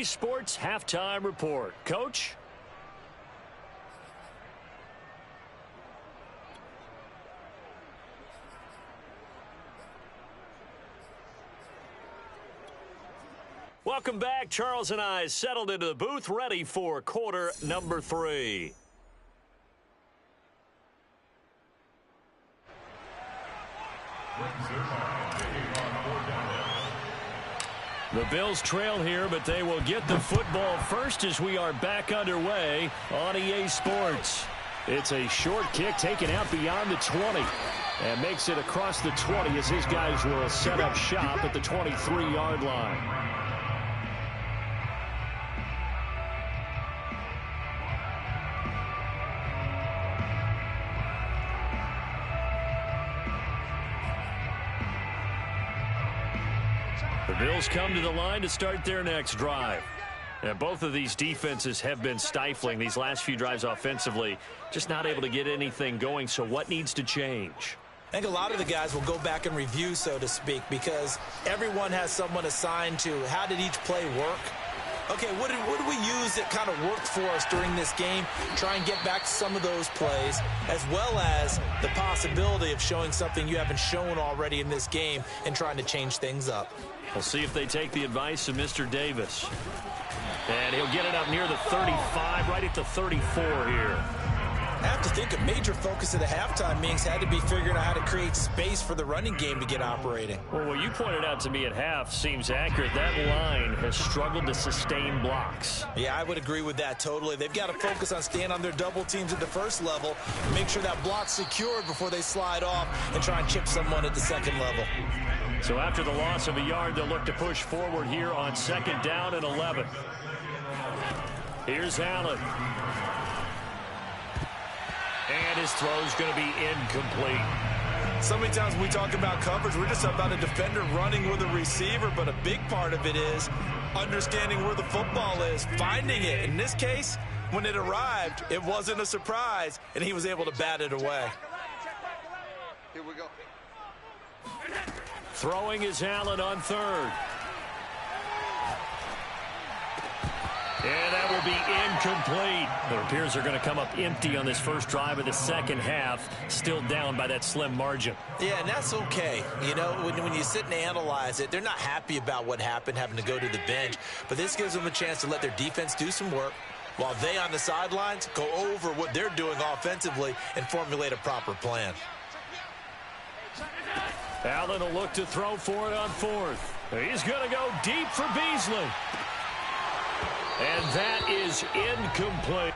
Sports Halftime Report. Coach? Welcome back. Charles and I settled into the booth, ready for quarter number 3. The Bills trail here, but they will get the football first as we are back underway on EA Sports. It's a short kick taken out beyond the 20 and makes it across the 20 as his guys will set up shop at the 23-yard line. The Bills come to the line to start their next drive. And both of these defenses have been stifling these last few drives offensively, just not able to get anything going. So what needs to change? I think a lot of the guys will go back and review, so to speak, because everyone has someone assigned to how did each play work. Okay, what did we use that kind of worked for us during this game? Try and get back to some of those plays, as well as the possibility of showing something you haven't shown already in this game and trying to change things up. We'll see if they take the advice of Mr. Davis. And he'll get it up near the 35, right at the 34 here. I have to think a major focus of the halftime meetings had to be figuring out how to create space for the running game to get operating. Well, what you pointed out to me at half seems accurate. That line has struggled to sustain blocks. Yeah, I would agree with that totally. They've got to focus on staying on their double teams at the first level, make sure that block's secured before they slide off and try and chip someone at the second level. So after the loss of a yard, they'll look to push forward here on second down and 11. Here's Allen. And his throw's going to be incomplete. So many times when we talk about coverage, we're just about a defender running with a receiver, but a big part of it is understanding where the football is, finding it. In this case, when it arrived, it wasn't a surprise, and he was able to bat it away. Here we go. Throwing is Allen on third. And that will be incomplete. It appears they're going to come up empty on this first drive of the second half, still down by that slim margin. Yeah, and that's okay. You know, when you sit and analyze it, they're not happy about what happened, having to go to the bench. But this gives them a chance to let their defense do some work while they on the sidelines go over what they're doing offensively and formulate a proper plan. Allen will look to throw for it on fourth. He's going to go deep for Beasley. And that is incomplete.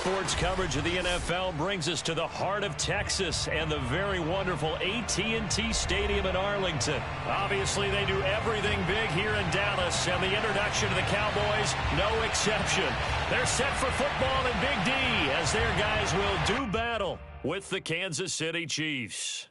Sports coverage of the NFL brings us to the heart of Texas and the very wonderful AT&T Stadium in Arlington. Obviously, they do everything big here in Dallas, and the introduction to the Cowboys, no exception. They're set for football in Big D as their guys will do battle with the Kansas City Chiefs.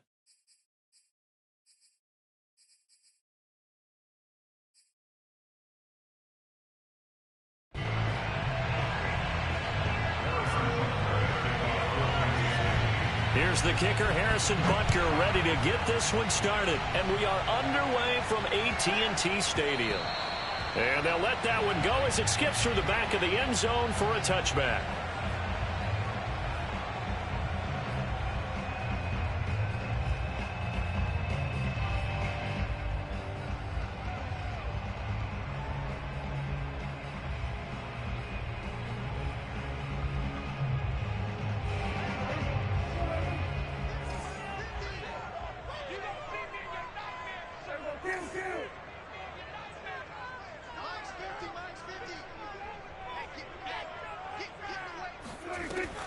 Here's the kicker, Harrison Butker, ready to get this one started. And we are underway from AT&T Stadium. And they'll let that one go as it skips through the back of the end zone for a touchback.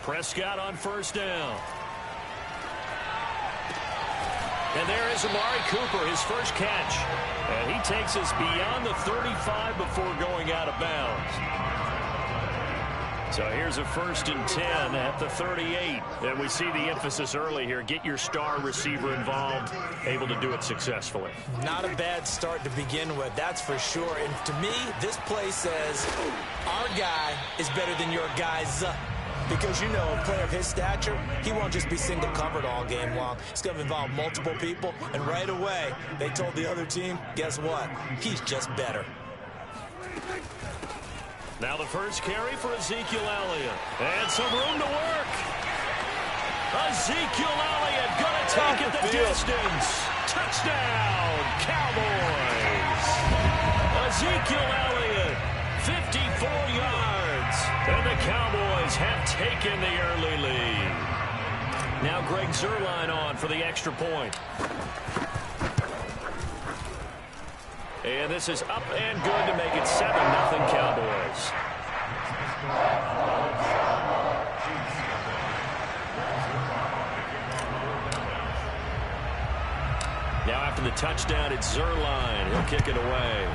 Prescott on first down. And there is Amari Cooper, his first catch. And he takes us beyond the 35 before going out of bounds. So here's a 1st and 10 at the 38. And we see the emphasis early here. Get your star receiver involved, able to do it successfully. Not a bad start to begin with, that's for sure. And to me, this play says our guy is better than your guy's. Because, you know, a player of his stature, he won't just be single covered all game long. It's going to involve multiple people. And right away, they told the other team, guess what? He's just better. Now the first carry for Ezekiel Elliott. And some room to work. Ezekiel Elliott going to take it the distance. Touchdown, Cowboys. Ezekiel Elliott, 54 yards. And the Cowboys have taken the early lead. Now Greg Zuerlein on for the extra point. And this is up and good to make it 7-0 Cowboys. Now after the touchdown, it's Zuerlein. He'll kick it away.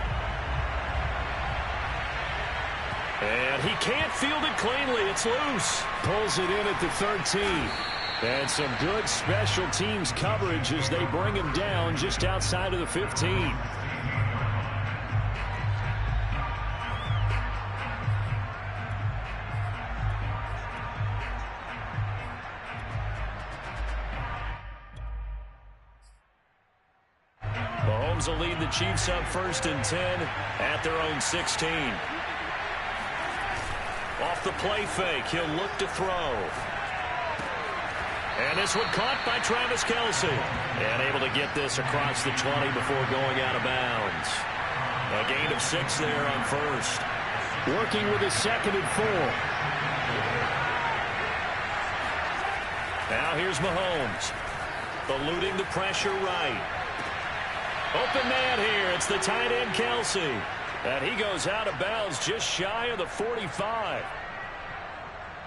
And he can't field it cleanly. It's loose. Pulls it in at the 13. And some good special teams coverage as they bring him down just outside of the 15. Mahomes will lead the Chiefs up 1st and 10 at their own 16. Off the play fake, he'll look to throw. And this one caught by Travis Kelce. And able to get this across the 20 before going out of bounds. A gain of 6 there on first. Working with his 2nd and 4. Now here's Mahomes. Eluding the pressure right. Open man here. It's the tight end Kelce. And he goes out of bounds just shy of the 45.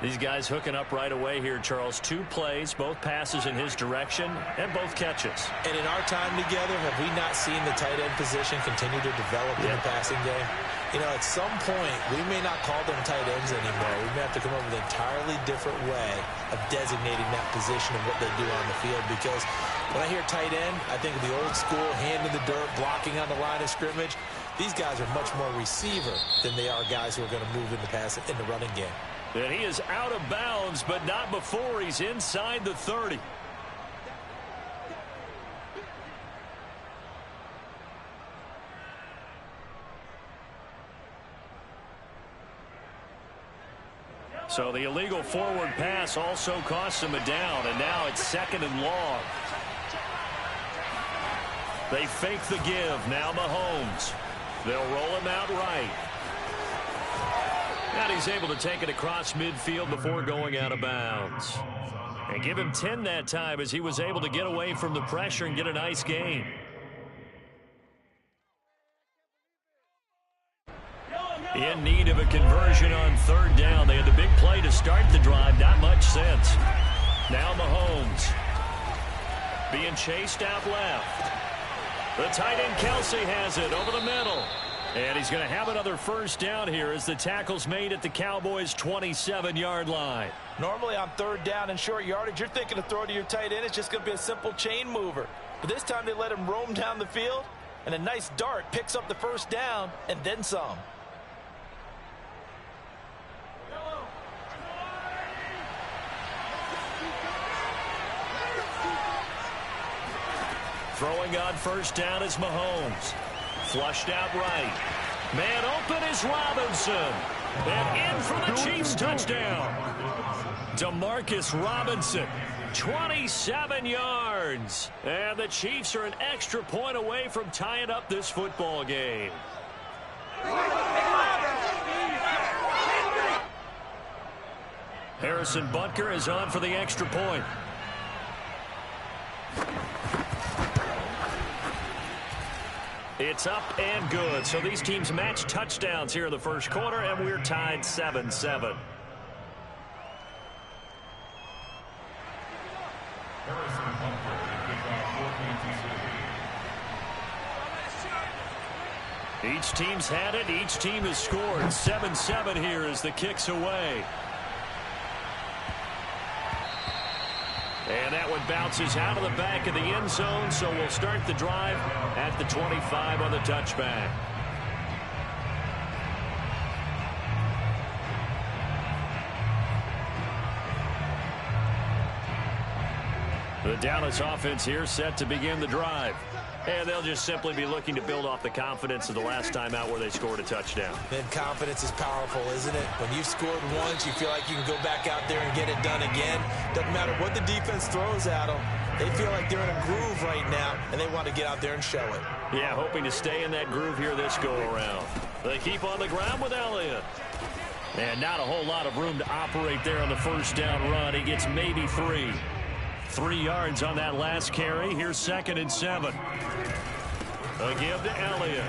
These guys hooking up right away here, Charles. 2 plays, both passes in his direction, and both catches. And in our time together, have we not seen the tight end position continue to develop in the passing game? You know, at some point, we may not call them tight ends anymore. We may have to come up with an entirely different way of designating that position and what they do on the field. Because when I hear tight end, I think of the old school, hand in the dirt, blocking on the line of scrimmage. These guys are much more receiver than they are guys who are going to move in the running game. And he is out of bounds, but not before he's inside the 30. So the illegal forward pass also costs him a down, and now it's 2nd and long. They fake the give. Now Mahomes. They'll roll him out right. And he's able to take it across midfield before going out of bounds. And give him 10 that time as he was able to get away from the pressure and get a nice gain. In need of a conversion on third down. They had the big play to start the drive. Not much sense. Now Mahomes being chased out left. The tight end Kelsey has it over the middle. And he's going to have another first down here as the tackle's made at the Cowboys' 27-yard line. Normally on third down and short yardage, you're thinking to throw to your tight end. It's just going to be a simple chain mover. But this time they let him roam down the field, and a nice dart picks up the first down and then some. Throwing on first down is Mahomes. Flushed out right. Man open is Robinson. And in for the Chiefs touchdown. Demarcus Robinson, 27 yards. And the Chiefs are an extra point away from tying up this football game. Harrison Butker is on for the extra point. It's up and good. So these teams match touchdowns here in the first quarter, and we're tied 7-7. Each team's had it. Each team has scored. 7-7 here as the kick's away. And that one bounces out of the back of the end zone, so we'll start the drive at the 25 on the touchback. The Dallas offense here set to begin the drive. And they'll just simply be looking to build off the confidence of the last time out where they scored a touchdown. Then confidence is powerful, isn't it? When you've scored once, you feel like you can go back out there and get it done again. Doesn't matter what the defense throws at them. They feel like they're in a groove right now, and they want to get out there and show it. Yeah, hoping to stay in that groove here this go-around. They keep on the ground with Elliott. And not a whole lot of room to operate there on the first down run. He gets maybe 3. 3 yards on that last carry. Here's 2nd and 7. A give to Elliott.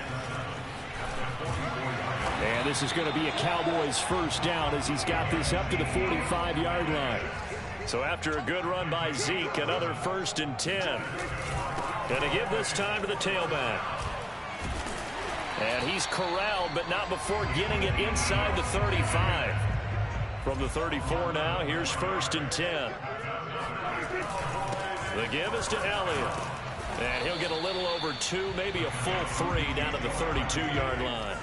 And this is going to be a Cowboys first down as he's got this up to the 45-yard line. So after a good run by Zeke, another 1st and 10. Going to give this time to the tailback. And he's corralled, but not before getting it inside the 35. From the 34 now, here's 1st and 10. The give is to Elliott. And he'll get a little over 2, maybe a full 3 down at the 32-yard line.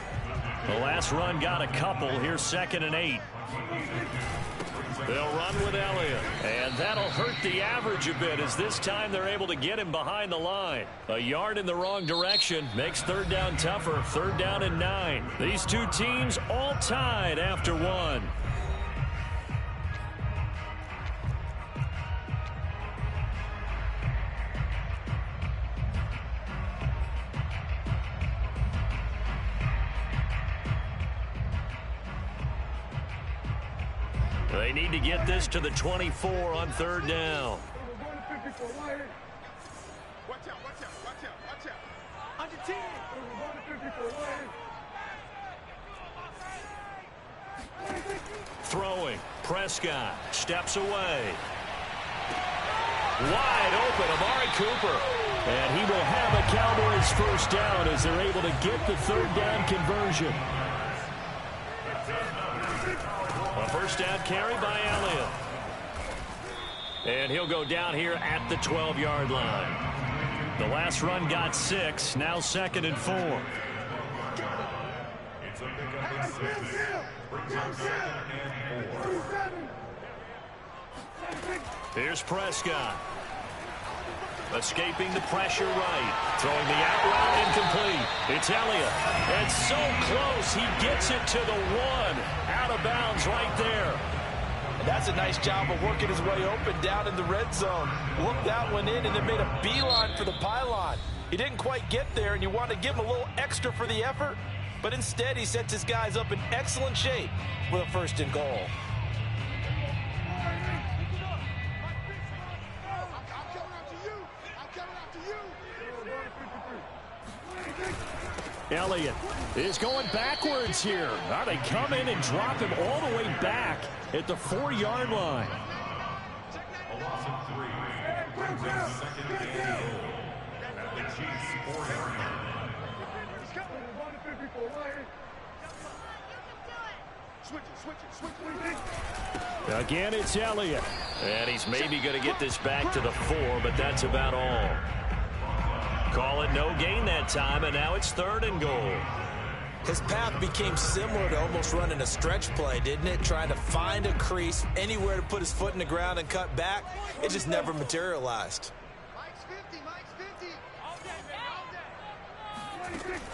The last run got a couple. Here's 2nd and 8. They'll run with Elliott. And that'll hurt the average a bit as this time they're able to get him behind the line. A yard in the wrong direction makes third down tougher. 3rd down and 9. These two teams all tied after 1. They need to get this to the 24 on 3rd down. Throwing. Prescott steps away. Wide open, Amari Cooper. And he will have a Cowboys first down as they're able to get the 3rd down conversion. A first down carry by Elliott. And he'll go down here at the 12-yard line. The last run got 6. Now 2nd and 4. Here's Prescott. Escaping the pressure right. Throwing the out route incomplete. It's Elliott. And so close. He gets it to the 1. Out of bounds right there. And that's a nice job of working his way open down in the red zone. Looked that one in and then made a beeline for the pylon. He didn't quite get there, and you want to give him a little extra for the effort. But instead, he sets his guys up in excellent shape with a 1st and goal. Elliott is going backwards here. Now they come in and drop him all the way back at the 4-yard line. A loss of 3. Second and goal at the Chiefs' 4-yard line. Again, it's Elliott. And he's maybe going to get this back to the 4, but that's about all. Call it no gain that time, and now it's 3rd and goal. His path became similar to almost running a stretch play, didn't it? Trying to find a crease, anywhere to put his foot in the ground and cut back. It just never materialized.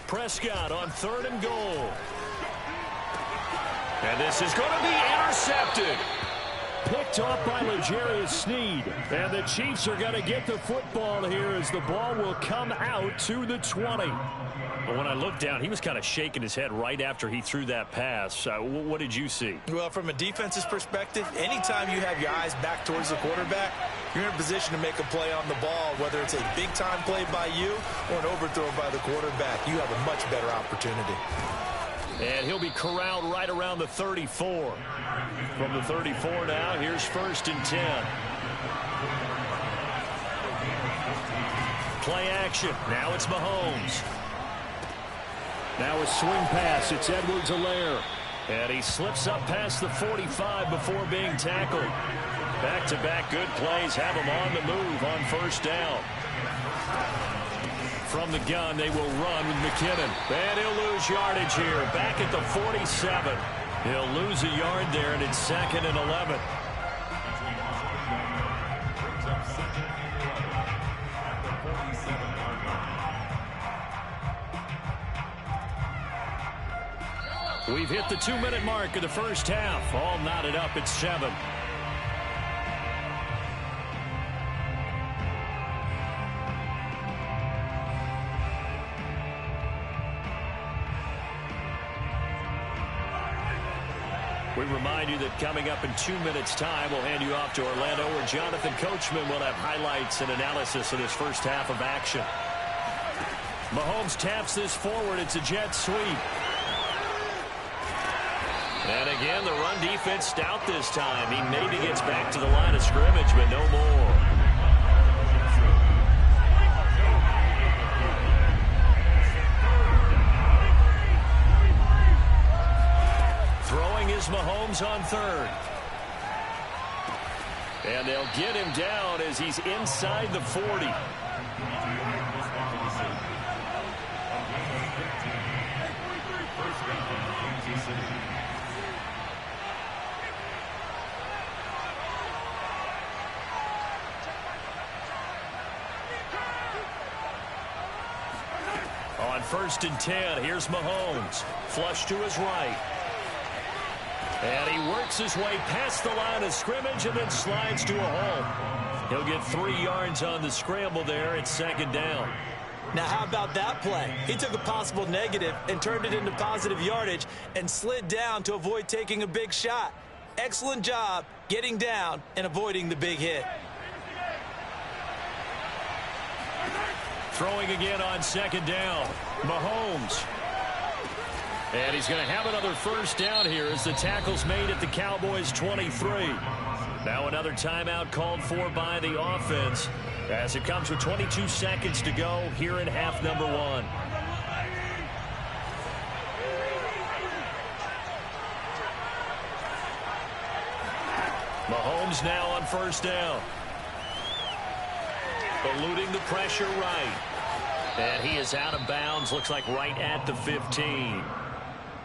Prescott on 3rd and goal. And this is going to be intercepted. Picked off by L'Jarius Sneed. And the Chiefs are going to get the football here as the ball will come out to the 20. But when I looked down, he was kind of shaking his head right after he threw that pass. What did you see? Well, from a defense's perspective, anytime you have your eyes back towards the quarterback, you're in a position to make a play on the ball, whether it's a big-time play by you or an overthrow by the quarterback. You have a much better opportunity. And he'll be corralled right around the 34. From the 34 now, here's 1st and 10. Play action. Now it's Mahomes. Now a swing pass. It's Edwards-Helaire. And he slips up past the 45 before being tackled. Back-to-back good plays have him on the move on 1st down. From the gun, they will run with McKinnon. And he'll lose yardage here. Back at the 47. He'll lose a yard there, and it's 2nd and 11. We've hit the 2-minute mark of the first half. All knotted up at 7. We remind you that coming up in 2 minutes' time, we'll hand you off to Orlando, where Jonathan Coachman will have highlights and analysis of this first half of action. Mahomes taps this forward. It's a jet sweep. And again, the run defense stout this time. He maybe gets back to the line of scrimmage, but no more. Throwing is Mahomes on 3rd. And they'll get him down as he's inside the 40. On 1st and 10, here's Mahomes. Flush to his right. And he works his way past the line of scrimmage and then slides to a hole. He'll get 3 yards on the scramble there. It's 2nd down. Now, how about that play? He took a possible negative and turned it into positive yardage and slid down to avoid taking a big shot. Excellent job getting down and avoiding the big hit. Throwing again on 2nd down. Mahomes. And he's going to have another first down here as the tackle's made at the Cowboys' 23. Now another timeout called for by the offense as it comes with 22 seconds to go here in half number 1. Mahomes now on 1st down. Eluding the pressure right. And he is out of bounds, looks like right at the 15.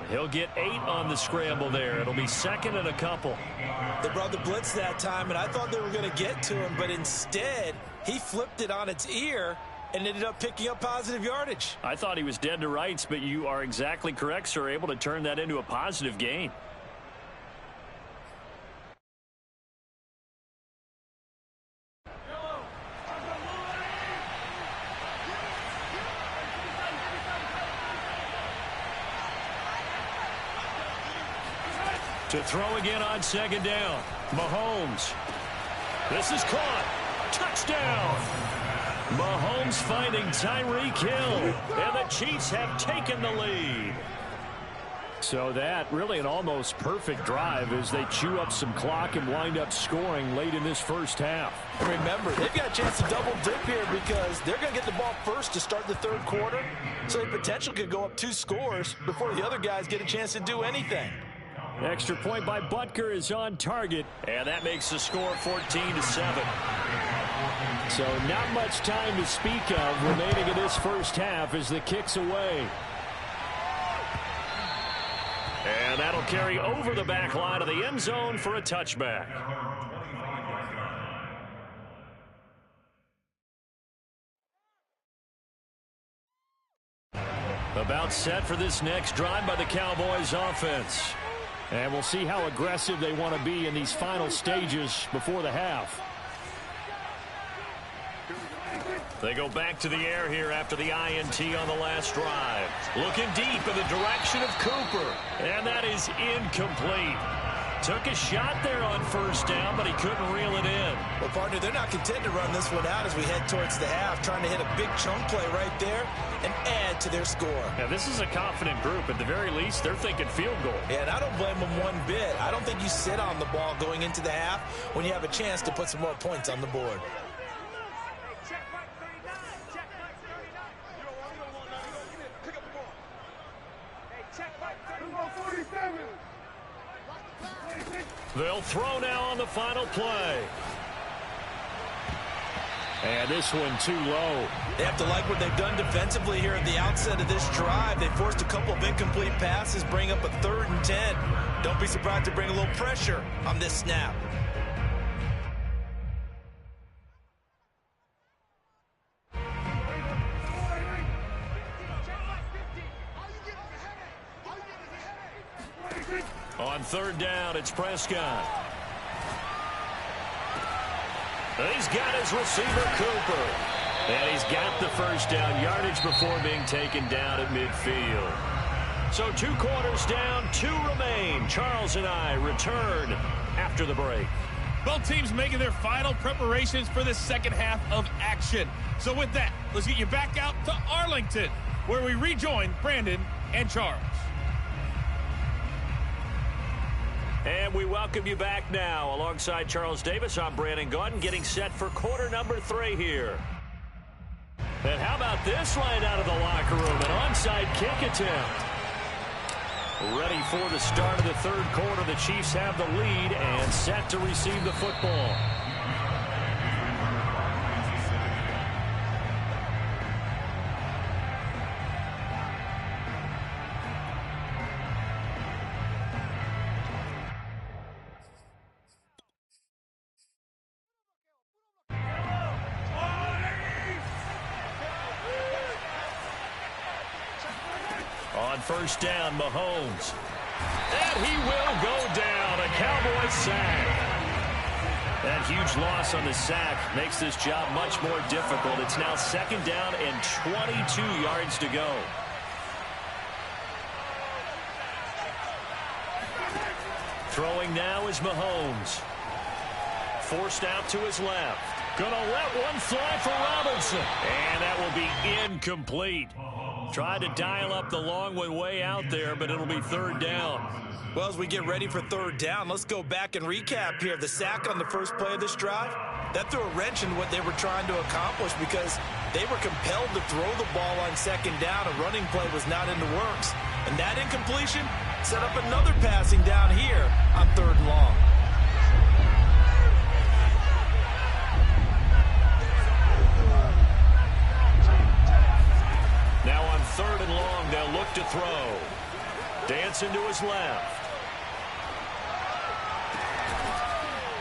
He'll get 8 on the scramble there. It'll be 2nd and a couple. They brought the blitz that time, and I thought they were going to get to him, but instead, he flipped it on its ear and ended up picking up positive yardage. I thought he was dead to rights, but you are exactly correct, sir. Able to turn that into a positive gain. To throw again on 2nd down. Mahomes. This is caught. Touchdown. Mahomes finding Tyreek Hill, and the Chiefs have taken the lead. So that really an almost perfect drive as they chew up some clock and wind up scoring late in this first half. And remember, they've got a chance to double dip here because they're going to get the ball first to start the third quarter. So they potentially could go up 2 scores before the other guys get a chance to do anything. Extra point by Butker is on target, and that makes the score 14-7. So not much time to speak of remaining in this first half as the kick's away. And that'll carry over the back line of the end zone for a touchback. About set for this next drive by the Cowboys offense. And we'll see how aggressive they want to be in these final stages before the half. They go back to the air here after the INT on the last drive. Looking deep in the direction of Cooper. And that is incomplete. Took a shot there on first down, but he couldn't reel it in. Well, partner, they're not content to run this one out as we head towards the half, trying to hit a big chunk play right there and add to their score. Now, this is a confident group. At the very least, they're thinking field goal. And I don't blame them one bit. I don't think you sit on the ball going into the half when you have a chance to put some more points on the board. They'll throw now on the final play. And this one too low. They have to like what they've done defensively here at the outset of this drive. They forced a couple of incomplete passes, bring up a 3rd and 10. Don't be surprised to bring a little pressure on this snap. On 3rd down, it's Prescott. He's got his receiver, Cooper. And he's got the first down yardage before being taken down at midfield. So 2 quarters down, 2 remain. Charles and I return after the break. Both teams making their final preparations for the second half of action. So with that, let's get you back out to Arlington, where we rejoin Brandon and Charles. And we welcome you back now. Alongside Charles Davis, I'm Brandon Gaudin, getting set for quarter number 3 here. And how about this line out of the locker room? An onside kick attempt. Ready for the start of the 3rd quarter. The Chiefs have the lead and set to receive the football. On first down, Mahomes. And he will go down. A Cowboys sack. That huge loss on the sack makes this job much more difficult. It's now 2nd down and 22 yards to go. Throwing now is Mahomes. Forced out to his left. Gonna let one fly for Robinson. And that will be incomplete. Tried to dial up the long one way out there, but it'll be 3rd down. Well, as we get ready for 3rd down, let's go back and recap here. The sack on the first play of this drive, that threw a wrench in what they were trying to accomplish because they were compelled to throw the ball on 2nd down. A running play was not in the works. And that incompletion set up another passing down here on 3rd and long. Now on 3rd and long, they'll look to throw. Dancing to his left.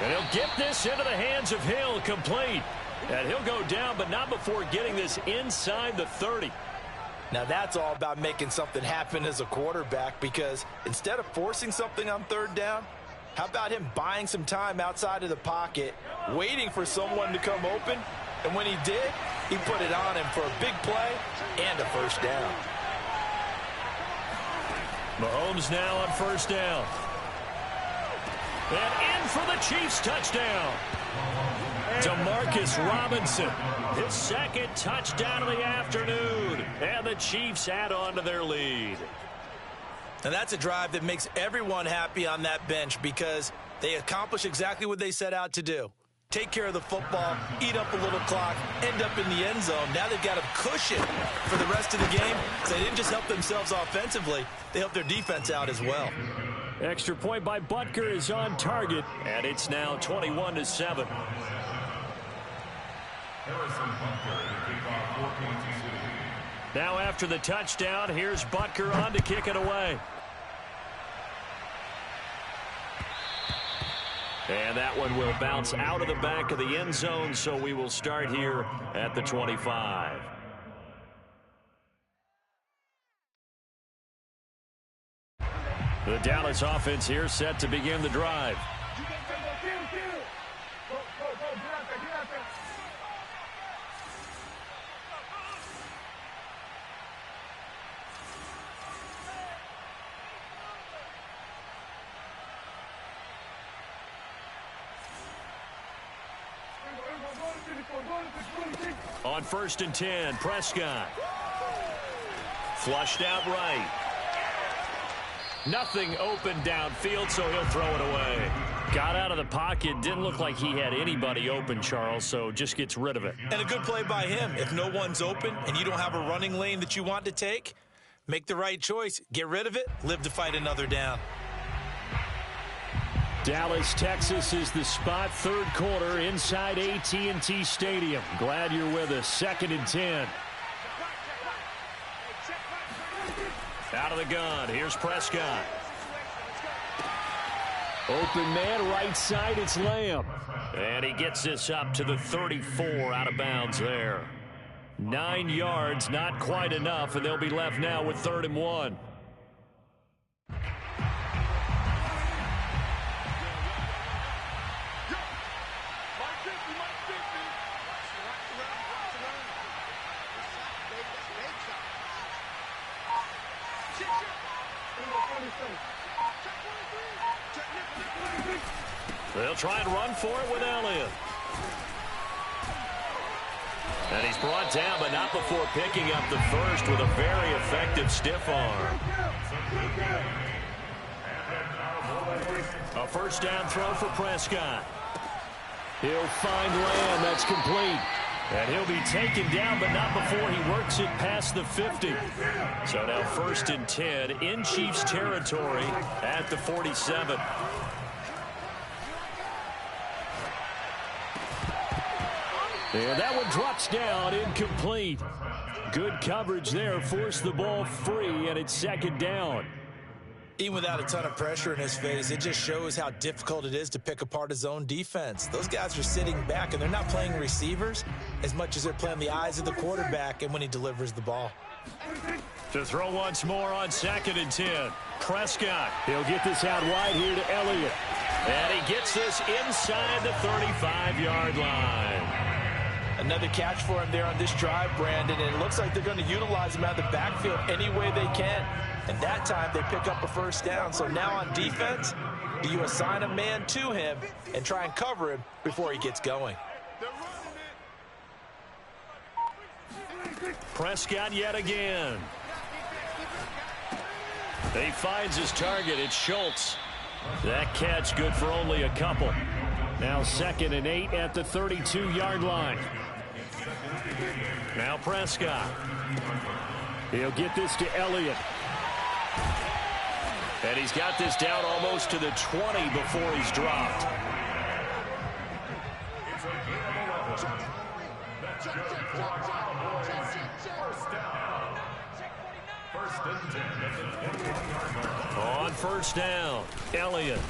And he'll get this into the hands of Hill, complete. And he'll go down, but not before getting this inside the 30. Now that's all about making something happen as a quarterback, because instead of forcing something on 3rd down, how about him buying some time outside of the pocket, waiting for someone to come open, and when he did, he put it on him for a big play and a first down. Mahomes now on 1st down. And in for the Chiefs touchdown. Demarcus Robinson, his second touchdown of the afternoon. And the Chiefs add on to their lead. And that's a drive that makes everyone happy on that bench because they accomplish exactly what they set out to do. Take care of the football, eat up a little clock, end up in the end zone. Now they've got a cushion for the rest of the game. So they didn't just help themselves offensively, they helped their defense out as well. Extra point by Butker is on target, and it's now 21-7. Now after the touchdown, here's Butker on to kick it away. And that one will bounce out of the back of the end zone, so we will start here at the 25. The Dallas offense here set to begin the drive. On 1st and 10, Prescott. Flushed out right. Nothing open downfield, so he'll throw it away. Got out of the pocket. Didn't look like he had anybody open, Charles, so just gets rid of it. And a good play by him. If no one's open and you don't have a running lane that you want to take, make the right choice. Get rid of it. Live to fight another down. Dallas, Texas is the spot. Third quarter inside AT&T Stadium. Glad you're with us. 2nd and 10. Out of the gun. Here's Prescott. Open man, right side. It's Lamb. And he gets this up to the 34 out of bounds there. 9 yards, not quite enough, and they'll be left now with 3rd and 1. They'll try and run for it with Elliott. And he's brought down, but not before picking up the first with a very effective stiff arm. A first down throw for Prescott. He'll find Lamb. That's complete. And he'll be taken down, but not before he works it past the 50. So now 1st and 10 in Chiefs territory at the 47. And that one drops down, incomplete. Good coverage there, forced the ball free, and it's 2nd down. Even without a ton of pressure in his face, it just shows how difficult it is to pick apart his own defense. Those guys are sitting back, and they're not playing receivers as much as they're playing the eyes of the quarterback and when he delivers the ball. To throw once more on 2nd and 10. Prescott. He'll get this out wide here to Elliott. And he gets this inside the 35-yard line. Another catch for him there on this drive, Brandon, and it looks like they're going to utilize him out of the backfield any way they can. And that time they pick up a first down. So now on defense, do you assign a man to him and try and cover him before he gets going? Prescott yet again. He finds his target. It's Schultz. That catch good for only a couple. Now 2nd and 8 at the 32-yard line. Now Prescott. He'll get this to Elliott. And he's got this down almost to the 20 before he's dropped. On 1st down, Elliott.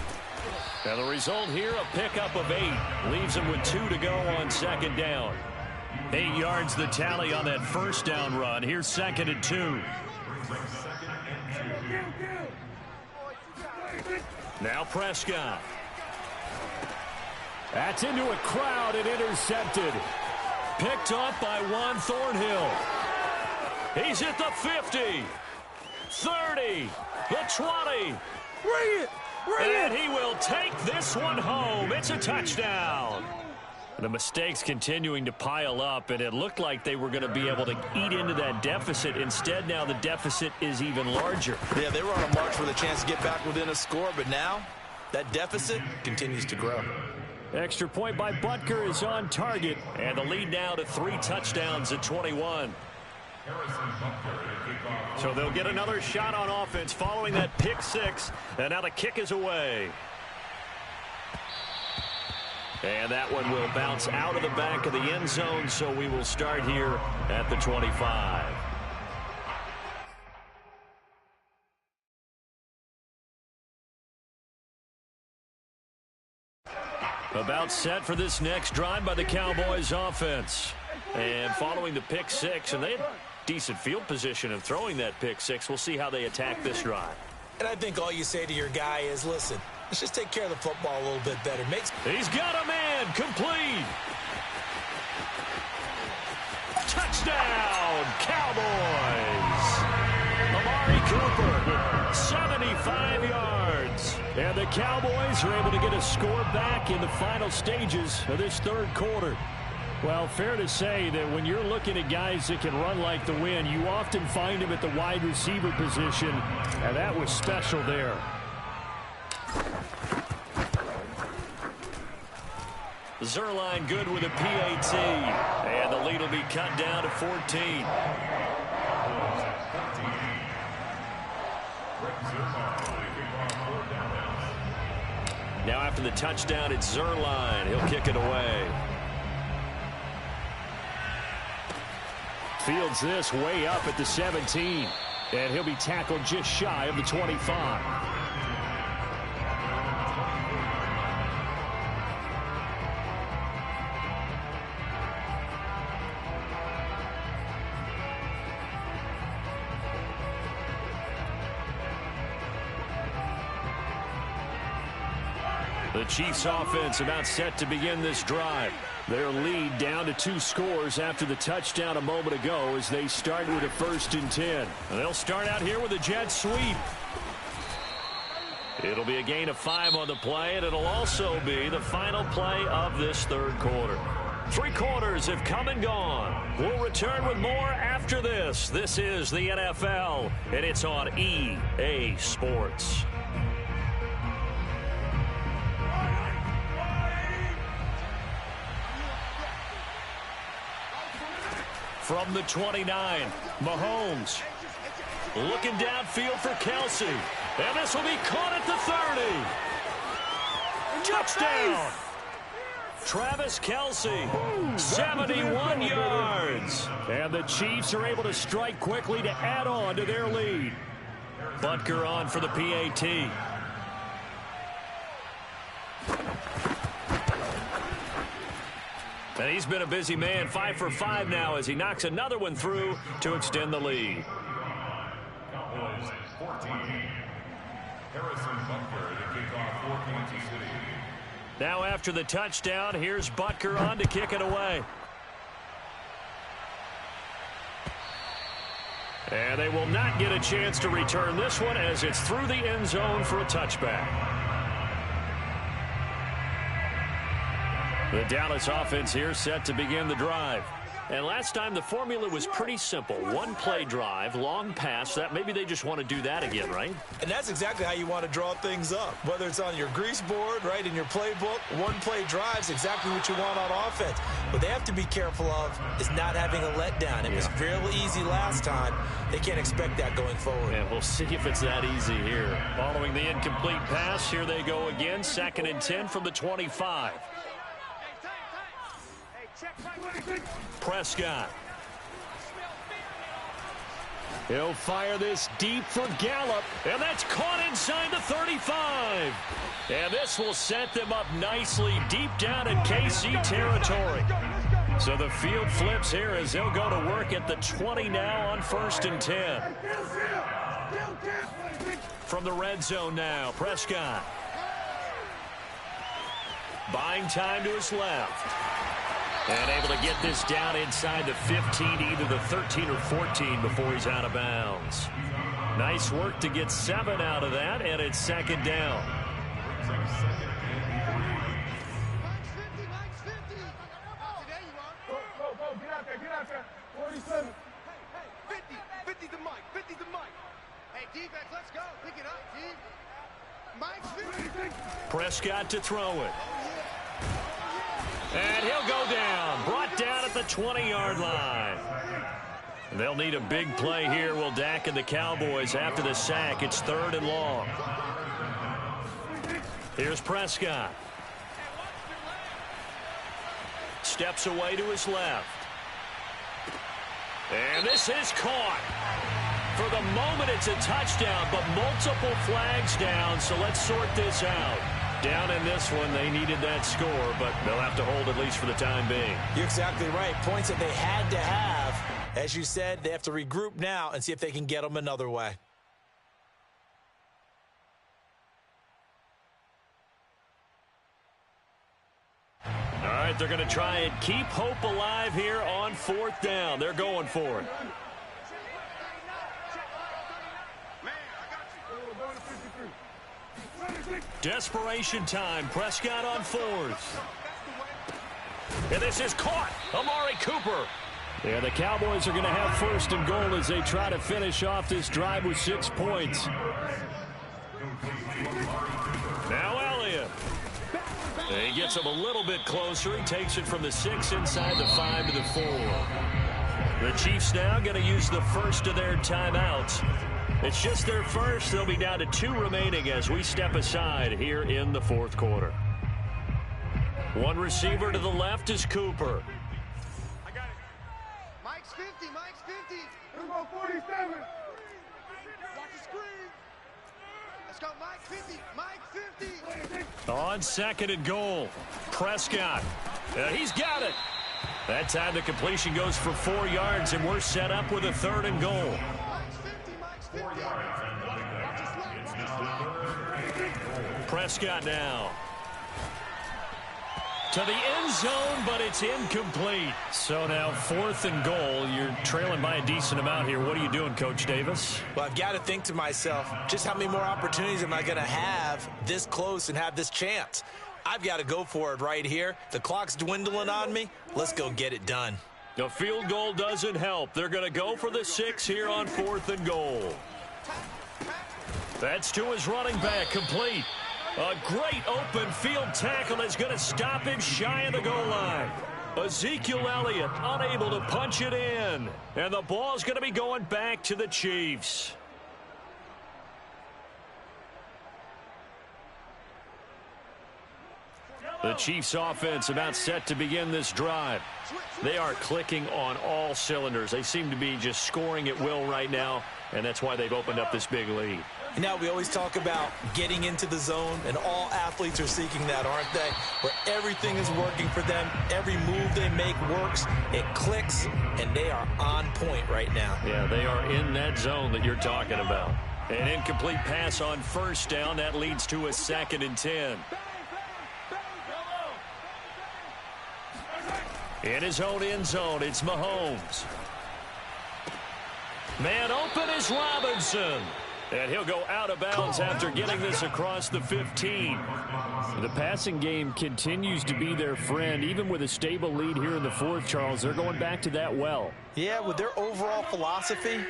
Now the result here, a pickup of 8. Leaves him with 2 to go on 2nd down. 8 yards the tally on that first down run. Here's 2nd and 2. Now Prescott. That's into a crowd and intercepted. Picked off by Juan Thornhill. He's at the 50. 30. The 20. Bring it! And he will take this one home. It's a touchdown. The mistakes continuing to pile up, and it looked like they were going to be able to eat into that deficit. Instead, now the deficit is even larger. Yeah, they were on a march with a chance to get back within a score, but now that deficit continues to grow. Extra point by Butker is on target, and the lead now to 3 touchdowns at 21. So they'll get another shot on offense following that pick 6, and now the kick is away. And that one will bounce out of the back of the end zone, so we will start here at the 25. About set for this next drive by the Cowboys offense. And following the pick 6, and they had decent field position in throwing that pick 6. We'll see how they attack this drive. And I think all you say to your guy is, listen, let's just take care of the football a little bit better. He's got a man, complete. Touchdown, Cowboys. Amari Cooper, 75 yards. And the Cowboys are able to get a score back in the final stages of this third quarter. Well, fair to say that when you're looking at guys that can run like the wind, you often find them at the wide receiver position, and that was special there. Zuerlein good with a PAT, and the lead will be cut down to 14. Now after the touchdown, it's Zuerlein. He'll kick it away. Fields this way up at the 17, and he'll be tackled just shy of the 25. The Chiefs offense about set to begin this drive. Their lead down to 2 scores after the touchdown a moment ago as they start with a 1st and 10. And they'll start out here with a jet sweep. It'll be a gain of 5 on the play, and it'll also be the final play of this third quarter. 3 quarters have come and gone. We'll return with more after this. This is the NFL, and it's on EA Sports. From the 29, Mahomes looking downfield for Kelce. And this will be caught at the 30. Touchdown! Travis Kelce, 71 yards. And the Chiefs are able to strike quickly to add on to their lead. Butker on for the PAT. And he's been a busy man, 5 for 5 now as he knocks another one through to extend the lead. Cowboys 14. Harrison Butker to kick off for Kansas City. Now after the touchdown, here's Butker on to kick it away. And they will not get a chance to return this one as it's through the end zone for a touchback. The Dallas offense here set to begin the drive. And last time the formula was pretty simple. 1 play drive, long pass. That maybe they just want to do that again, right? And that's exactly how you want to draw things up. Whether it's on your grease board, right, in your playbook, 1 play drive is exactly what you want on offense. What they have to be careful of is not having a letdown. It was fairly easy last time. They can't expect that going forward. And we'll see if it's that easy here. Following the incomplete pass, here they go again. 2nd and 10 from the 25. Prescott. He'll fire this deep for Gallup, and that's caught inside the 35. And this will set them up nicely deep down in KC territory. So the field flips here as they'll go to work at the 20 now on 1st and 10. From the red zone now, Prescott. Buying time to his left. And able to get this down inside the 15, either the 13 or 14 before he's out of bounds. Nice work to get 7 out of that, and it's 2nd down. 47. Hey, 50 to Mike. 50 to Mike. Hey, defense, let's go. Pick it up, G. Mike's 50. Prescott to throw it. And he'll go down. Brought down at the 20-yard line. They'll need a big play here, will Dak and the Cowboys after the sack. It's 3rd and long. Here's Prescott. Steps away to his left. And this is caught. For the moment, it's a touchdown, but multiple flags down, so let's sort this out. Down in this one, they needed that score, but they'll have to hold at least for the time being. You're exactly right. Points that they had to have. As you said, they have to regroup now and see if they can get them another way. All right, they're going to try and keep hope alive here on 4th down. They're going for it. Desperation time. Prescott on 4th. And this is caught. Amari Cooper. Yeah, the Cowboys are going to have 1st and goal as they try to finish off this drive with 6 points. Now Elliott. He gets him a little bit closer. He takes it from the 6 inside the 5 to the 4. The Chiefs now going to use the first of their timeouts. It's just their first. They'll be down to 2 remaining as we step aside here in the 4th quarter. One receiver to the left is Cooper. I got it. Mike's 50. Mike's 50. Let's go 47. Watch the screen. Let's go Mike 50. Mike 50. On 2nd and goal. Prescott. He's got it. That time the completion goes for 4 yards, and we're set up with a 3rd and goal. Mike's 50. Mike's 50. Watch the slide. Watch the slide. Prescott now. To the end zone, but it's incomplete. So now 4th and goal. You're trailing by a decent amount here. What are you doing, Coach Davis? Well, I've got to think to myself, just how many more opportunities am I going to have this close and have this chance? I've got to go for it right here. The clock's dwindling on me. Let's go get it done. The field goal doesn't help. They're going to go for the 6 here on 4th and goal. That's to his running back, complete. A great open field tackle is going to stop him shy of the goal line. Ezekiel Elliott unable to punch it in. And the ball's going to be going back to the Chiefs. The Chiefs offense about set to begin this drive. They are clicking on all cylinders. They seem to be just scoring at will right now, and that's why they've opened up this big lead. Now, we always talk about getting into the zone, and all athletes are seeking that, aren't they? Where everything is working for them. Every move they make works. It clicks, and they are on point right now. Yeah, they are in that zone that you're talking about. An incomplete pass on 1st down. That leads to a 2nd and 10. In his own end zone, it's Mahomes. Man open is Robinson. And he'll go out of bounds after getting this across the 15. The passing game continues to be their friend. Even with a stable lead here in the 4th, Charles, they're going back to that well. Yeah, with their overall philosophy,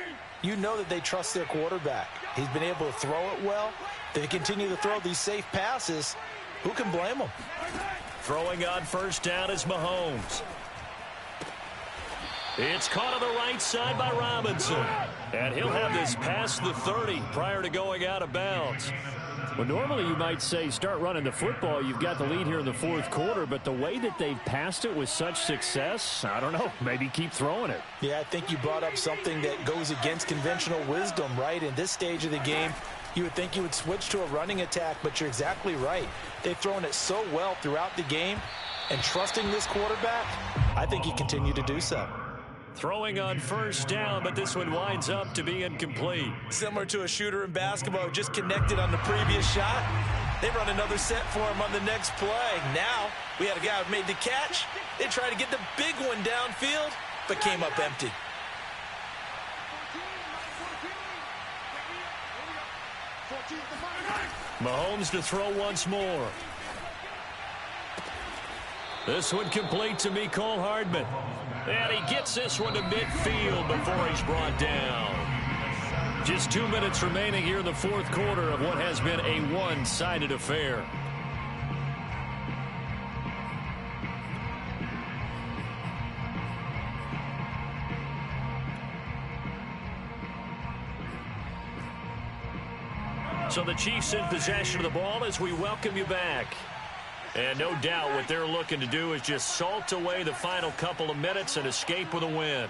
you know that they trust their quarterback. He's been able to throw it well. They continue to throw these safe passes. Who can blame them? Throwing on 1st down is Mahomes. It's caught on the right side by Robinson. And he'll have this past the 30 prior to going out of bounds. Well, normally you might say start running the football. You've got the lead here in the 4th quarter, but the way that they've passed it with such success, I don't know, maybe keep throwing it. Yeah, I think you brought up something that goes against conventional wisdom, right? In this stage of the game, you would think you would switch to a running attack, but you're exactly right. They've thrown it so well throughout the game, and trusting this quarterback, I think you continue to do so. Throwing on 1st down, but this one winds up to be incomplete. Similar to a shooter in basketball who just connected on the previous shot. They run another set for him on the next play. Now, we had a guy who made the catch. They tried to get the big one downfield, but came up empty. Mahomes to throw once more. This one complete to Mecole Hardman. And he gets this one to midfield before he's brought down. Just 2 minutes remaining here in the fourth quarter of what has been a one-sided affair. So the Chiefs in possession of the ball as we welcome you back. And no doubt what they're looking to do is just salt away the final couple of minutes and escape with a win.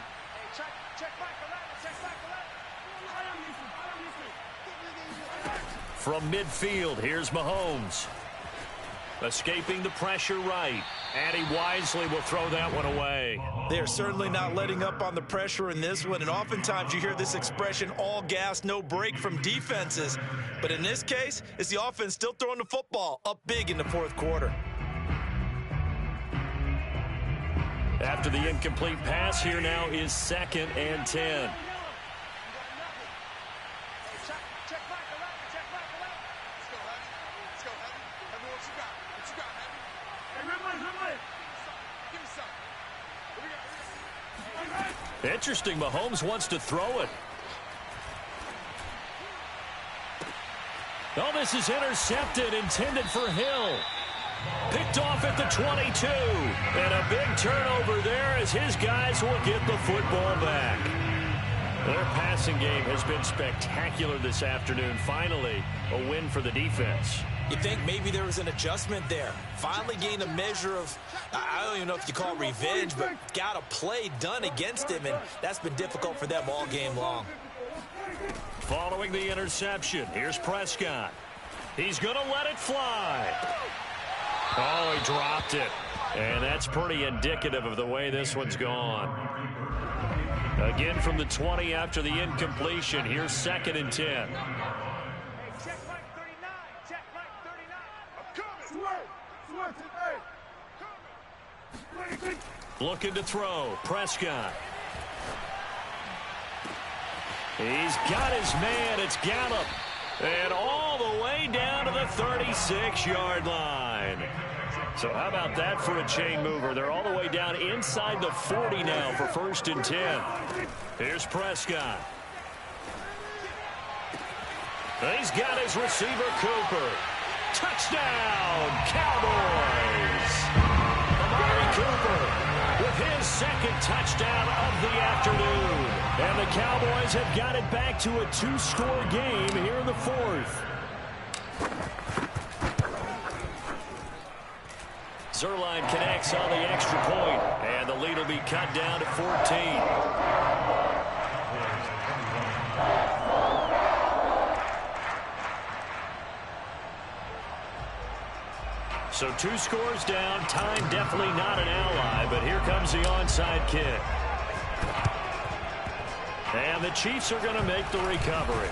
From midfield, here's Mahomes. Escaping the pressure right. And he wisely will throw that one away. They're certainly not letting up on the pressure in this one. And oftentimes you hear this expression, all gas, no break from defenses. But in this case, it's the offense still throwing the football up big in the fourth quarter. After the incomplete pass, here now is 2nd and 10. Interesting, Mahomes wants to throw it. Oh, this is intercepted, intended for Hill. Picked off at the 22. And a big turnover there as his guys will get the football back. Their passing game has been spectacular this afternoon. Finally, a win for the defense. You think maybe there was an adjustment there. Finally gained a measure of, I don't even know if you call it revenge, but got a play done against him, and that's been difficult for them all game long. Following the interception, here's Prescott. He's going to let it fly. Oh, he dropped it. And that's pretty indicative of the way this one's gone. Again from the 20 after the incompletion. Here's 2nd and 10. Looking to throw. Prescott. He's got his man. It's Gallup. And all the way down to the 36-yard line. So how about that for a chain mover? They're all the way down inside the 40 now for 1st and 10. Here's Prescott. He's got his receiver, Cooper. Touchdown, Cowboys! Amari Cooper with his 2nd touchdown of the afternoon. And the Cowboys have got it back to a 2-score game here in the 4th. Zuerlein connects on the extra point, and the lead will be cut down to 14. So 2 scores down. Time definitely not an ally, but here comes the onside kick. And the Chiefs are going to make the recovery.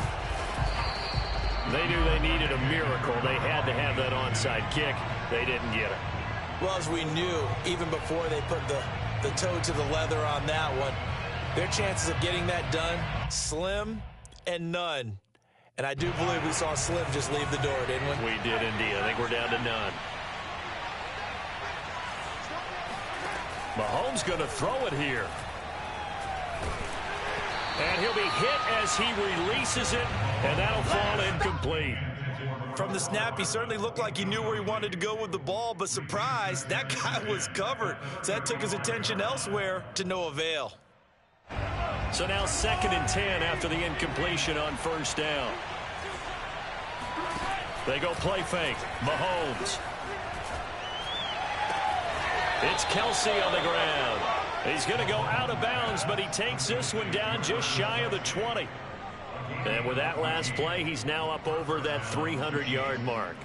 They knew they needed a miracle. They had to have that onside kick. They didn't get it. Well, as we knew, even before they put the toe to the leather on that one, their chances of getting that done, slim and none. And I do believe we saw Slim just leave the door, didn't we? We did indeed. I think we're down to none. Mahomes going to throw it here. And he'll be hit as he releases it, and that'll fall incomplete. From the snap, he certainly looked like he knew where he wanted to go with the ball, but surprise, that guy was covered. So that took his attention elsewhere to no avail. So now 2nd and 10 after the incompletion on 1st down. They go play fake. Mahomes. It's Kelsey on the ground. He's going to go out of bounds, but he takes this one down just shy of the 20. And with that last play, he's now up over that 300-yard mark.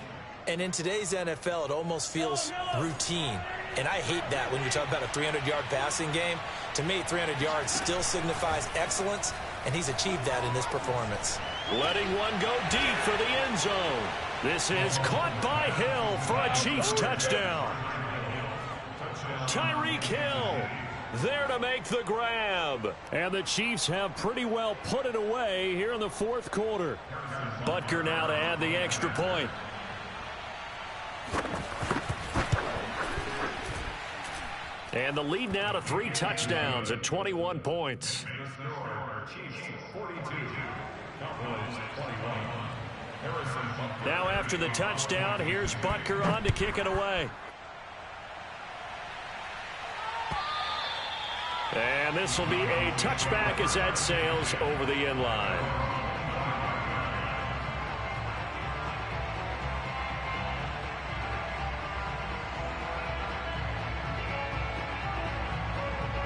And in today's NFL, it almost feels routine. And I hate that when you talk about a 300-yard passing game. To me, 300 yards still signifies excellence, and he's achieved that in this performance. Letting one go deep for the end zone. This is caught by Hill for a Chiefs touchdown. Tyreek Hill there to make the grab. And the Chiefs have pretty well put it away here in the 4th quarter. Butker now to add the extra point. And the lead now to 3 touchdowns at 21 points. Chiefs 42, Cowboys 21. Harrison Butker. Now after the touchdown, here's Butker on to kick it away. And this will be a touchback as that sails over the end line.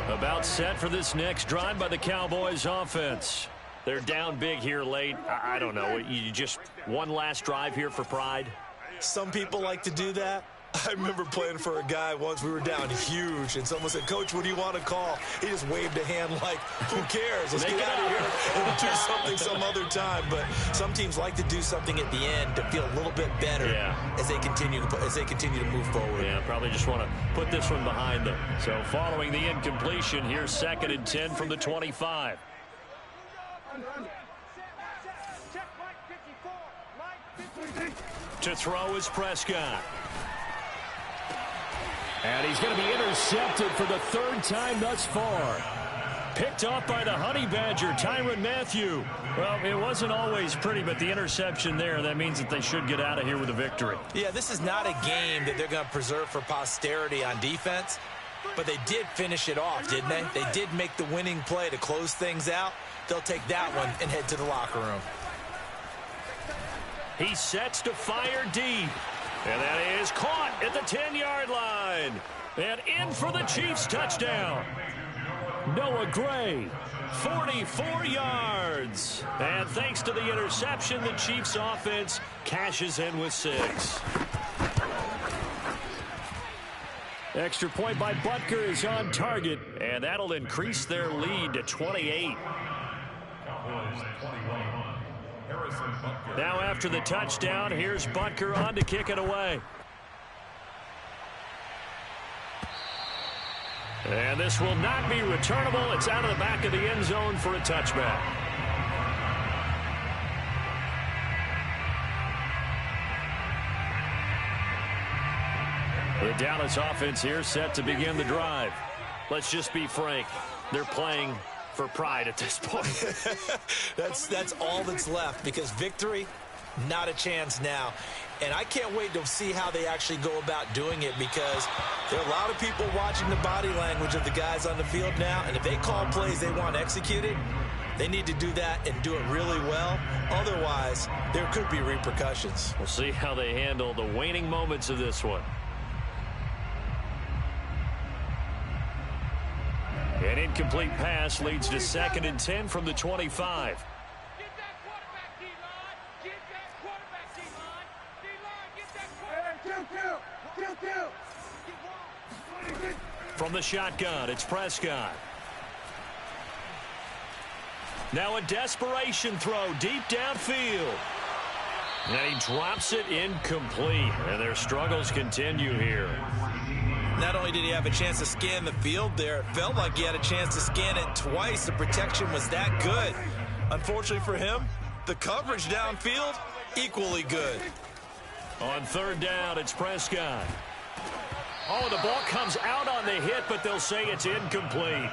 About set for this next drive by the Cowboys offense. They're down big here late. I don't know. You just one last drive here for pride? Some people like to do that. I remember playing for a guy once. We were down huge, and someone said, "Coach, what do you want to call?" He just waved a hand like, "Who cares? Let's get out of here and do something some other time." But some teams like to do something at the end to feel a little bit better as they continue to move forward. Yeah, probably just want to put this one behind them. So following the incompletion, here's 2nd and 10 from the 25. To throw is Prescott. And he's going to be intercepted for the 3rd time thus far. Picked off by the Honey Badger, Tyrann Mathieu. Well, it wasn't always pretty, but the interception there, that means that they should get out of here with a victory. Yeah, this is not a game that they're going to preserve for posterity on defense, but they did finish it off, didn't they? They did make the winning play to close things out. They'll take that one and head to the locker room. He sets to fire deep. And that is caught at the 10-yard line. And in for the Chiefs touchdown. Noah Gray, 44 yards. And thanks to the interception, the Chiefs offense cashes in with 6. Extra point by Butker is on target, and that'll increase their lead to 28. Cowboys 21. Harrison Butker. Now after the touchdown, here's Butker on to kick it away. And this will not be returnable. It's out of the back of the end zone for a touchback. The Dallas offense here set to begin the drive. Let's just be frank. They're playing for pride at this point. That's all that's left, because victory, not a chance now. And I can't wait to see how they actually go about doing it, because there are a lot of people watching the body language of the guys on the field now, and if they call plays they want executed, they need to do that and do it really well. Otherwise, there could be repercussions. We'll see how they handle the waning moments of this one. An incomplete pass leads to 2nd and 10 from the 25. Get that quarterback, D-line. Get that quarterback, D-line. D-line, get that quarterback. From the shotgun, it's Prescott. Now a desperation throw deep downfield. And he drops it incomplete. And their struggles continue here. Not only did he have a chance to scan the field there, it felt like he had a chance to scan it twice. The protection was that good. Unfortunately for him, the coverage downfield, equally good. On 3rd down, it's Prescott. Oh, the ball comes out on the hit, but they'll say it's incomplete.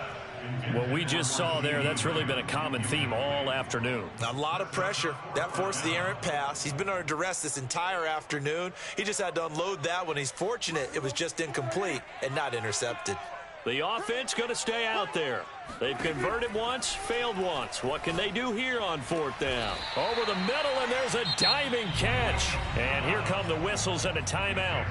What we just saw there, that's really been a common theme all afternoon. A lot of pressure. That forced the errant pass. He's been under duress this entire afternoon. He just had to unload that one. He's fortunate it was just incomplete and not intercepted. The offense going to stay out there. They've converted once, failed once. What can they do here on 4th down? Over the middle, and there's a diving catch. And here come the whistles and a timeout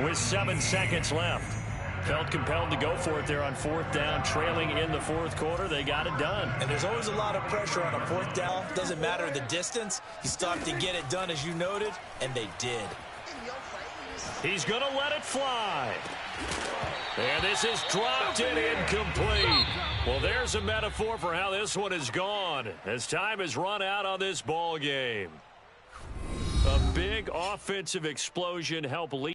with 7 seconds left. Felt compelled to go for it there on 4th down, trailing in the 4th quarter. They got it done. And there's always a lot of pressure on a 4th down. Doesn't matter the distance. You still have to get it done, as you noted, and they did. He's going to let it fly. And this is dropped and incomplete. Well, there's a metaphor for how this one is gone as time has run out on this ball game. A big offensive explosion helped lead.